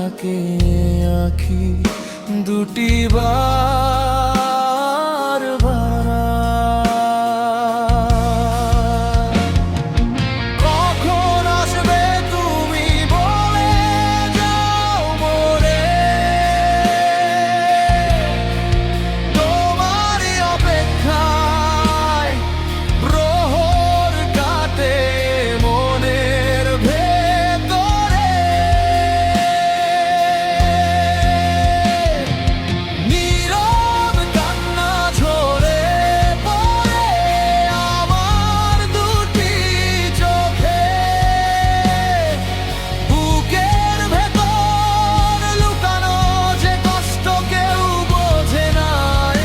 থাকে আঁখি দুটি বার ভরা। কখন আসবে তুমি বলে যাও মোরে, তোমারই অপেক্ষায় প্রহর কাটে মনের ভেতরে। নীরব কান্না ঝরে পড়ে আমার দুটি চোখে, বুকের ভেতর লুকানো যে কষ্ট কেউ বোঝে না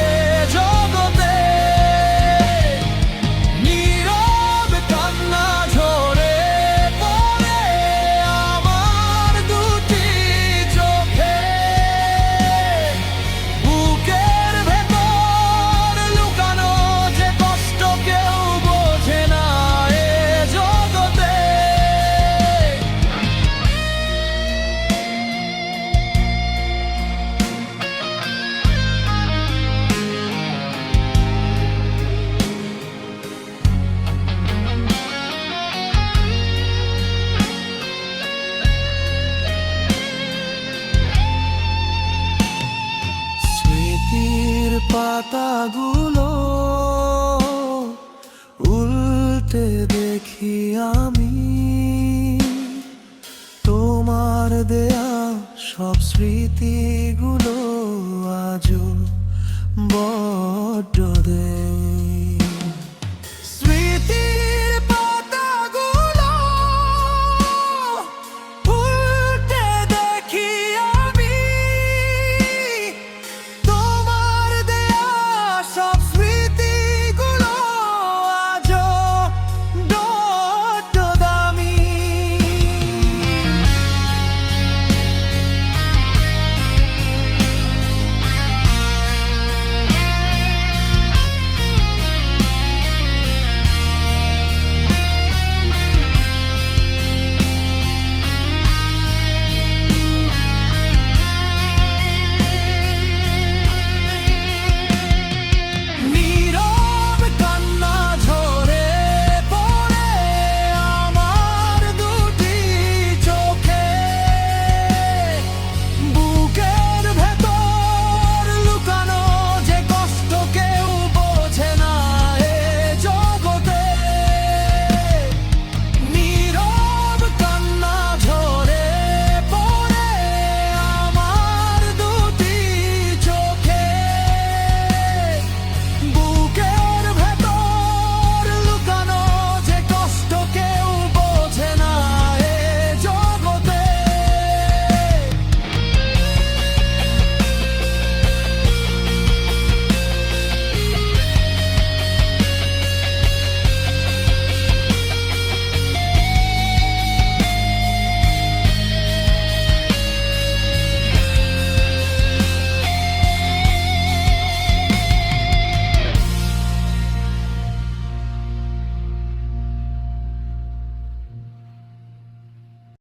এ জগতে। নীরব কান্না ঝরে পড়ে আমার দুটি চোখে, বুকের ভেতর লুকানো যে কষ্ট কেউ বোঝে না এ জগতে। স্মৃতির পাতাগুলো উল্টে দেখি আমি তোমার দেয়া সব স্মৃতিগুলো আজও বড্ড দেয়।